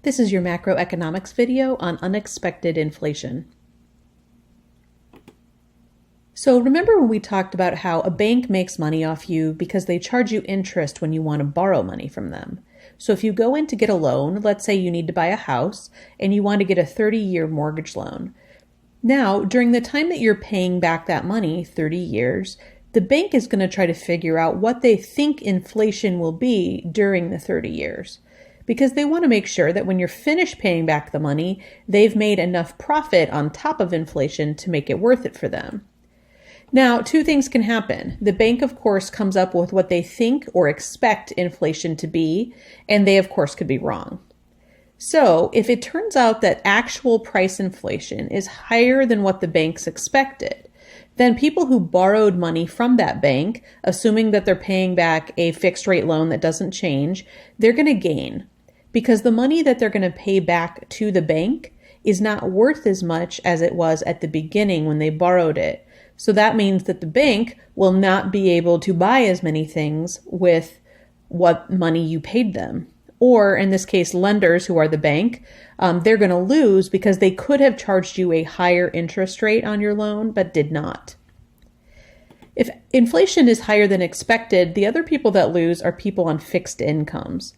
This is your macroeconomics video on unexpected inflation. So remember when we talked about how a bank makes money off you because they charge you interest when you want to borrow money from them. So if you go in to get a loan, let's say you need to buy a house and you want to get a 30-year mortgage loan. Now, during the time that you're paying back that money, 30 years, the bank is going to try to figure out what they think inflation will be during the 30 years. Because they want to make sure that when you're finished paying back the money, they've made enough profit on top of inflation to make it worth it for them. Now, two things can happen. The bank, of course, comes up with what they think or expect inflation to be, and they, of course, could be wrong. So, if it turns out that actual price inflation is higher than what the banks expected, then people who borrowed money from that bank, assuming that they're paying back a fixed rate loan that doesn't change, they're going to gain. Because the money that they're going to pay back to the bank is not worth as much as it was at the beginning when they borrowed it. So that means that the bank will not be able to buy as many things with what money you paid them. Or in this case, lenders who are the bank, they're going to lose because they could have charged you a higher interest rate on your loan, but did not. If inflation is higher than expected, the other people that lose are people on fixed incomes.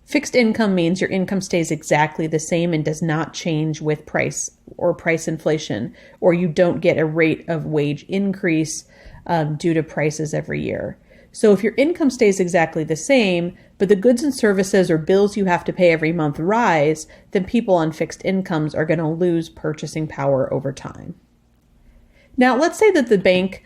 Fixed income means your income stays exactly the same and does not change with price or price inflation, or you don't get a rate of wage increase due to prices every year. So if your income stays exactly the same, but the goods and services or bills you have to pay every month rise, then people on fixed incomes are going to lose purchasing power over time. Now, let's say that the bank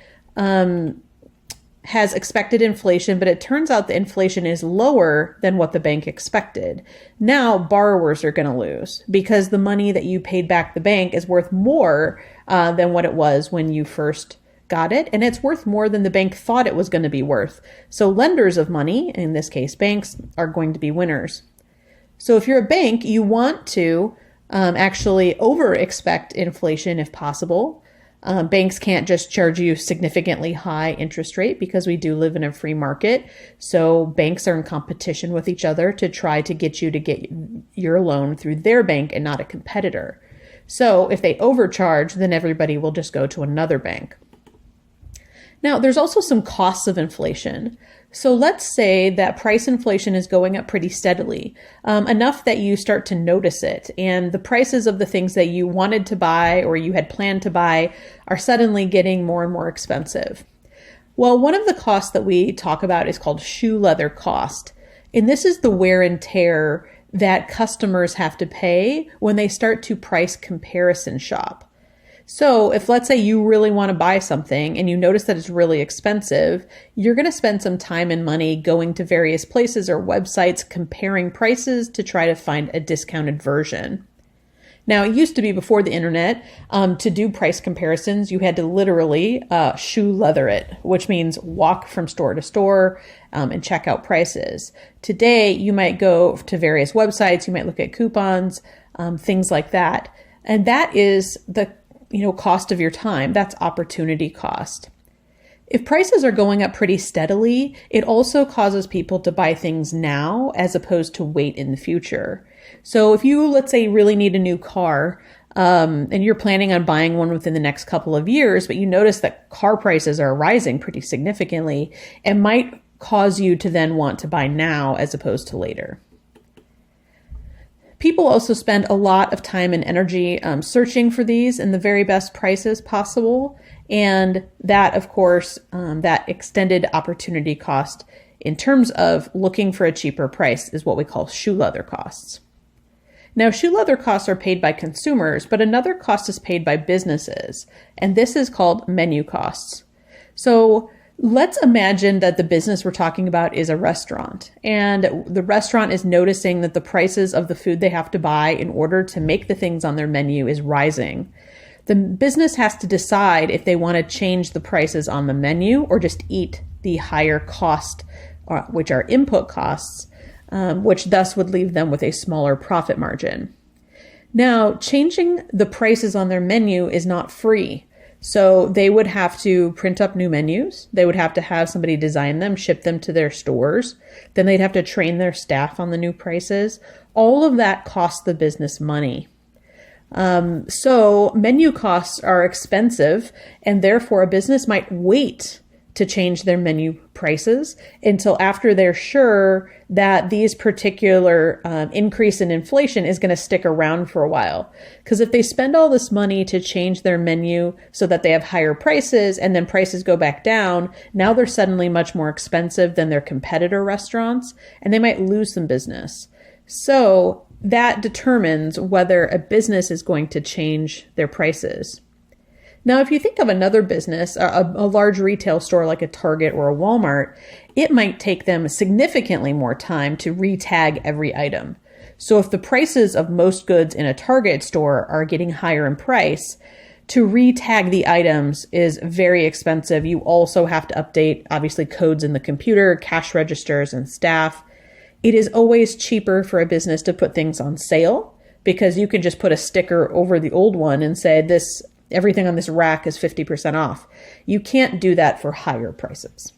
has expected inflation, but it turns out the inflation is lower than what the bank expected. Now borrowers are going to lose because the money that you paid back the bank is worth more than what it was when you first got it, and it's worth more than the bank thought it was going to be worth. So lenders of money, in this case banks, are going to be winners. So if you're a bank, you want to actually over-expect inflation if possible. Banks can't just charge you significantly high interest rate because we do live in a free market. So banks are in competition with each other to try to get you to get your loan through their bank and not a competitor. So if they overcharge, then everybody will just go to another bank. Now, there's also some costs of inflation. So let's say that price inflation is going up pretty steadily, enough that you start to notice it, and the prices of the things that you wanted to buy or you had planned to buy are suddenly getting more and more expensive. Well, one of the costs that we talk about is called shoe leather cost, and this is the wear and tear that customers have to pay when they start to price comparison shop. So if, let's say, you really want to buy something and you notice that it's really expensive, you're going to spend some time and money going to various places or websites comparing prices to try to find a discounted version. Now, it used to be before the internet, to do price comparisons, you had to literally shoe leather it, which means walk from store to store and check out prices. Today, you might go to various websites, you might look at coupons, things like that. And that is the cost of your time. That's opportunity cost. If prices are going up pretty steadily, it also causes people to buy things now as opposed to wait in the future. So if you, let's say, really need a new car, and you're planning on buying one within the next couple of years, but you notice that car prices are rising pretty significantly, it might cause you to then want to buy now as opposed to later. People also spend a lot of time and energy searching for these and the very best prices possible. And that, of course, that extended opportunity cost in terms of looking for a cheaper price is what we call shoe leather costs. Now, shoe leather costs are paid by consumers, but another cost is paid by businesses, and this is called menu costs. So let's imagine that the business we're talking about is a restaurant, and the restaurant is noticing that the prices of the food they have to buy in order to make the things on their menu is rising. The business has to decide if they want to change the prices on the menu or just eat the higher cost, which are input costs, which thus would leave them with a smaller profit margin. Now, changing the prices on their menu is not free. So they would have to print up new menus. They would have to have somebody design them, ship them to their stores. Then they'd have to train their staff on the new prices. all of that costs the business money. So menu costs are expensive, and therefore a business might wait to change their menu prices until after they're sure that these particular increase in inflation is going to stick around for a while. Because if they spend all this money to change their menu so that they have higher prices and then prices go back down, now they're suddenly much more expensive than their competitor restaurants, and they might lose some business. So that determines whether a business is going to change their prices. Now, if you think of another business, a large retail store like a Target or a Walmart, it might take them significantly more time to re-tag every item. So if the prices of most goods in a Target store are getting higher in price, to re-tag the items is very expensive. You also have to update, obviously, codes in the computer, cash registers, and staff. It is always cheaper for a business to put things on sale because you can just put a sticker over the old one and say everything on this rack is 50% off. You can't do that for higher prices.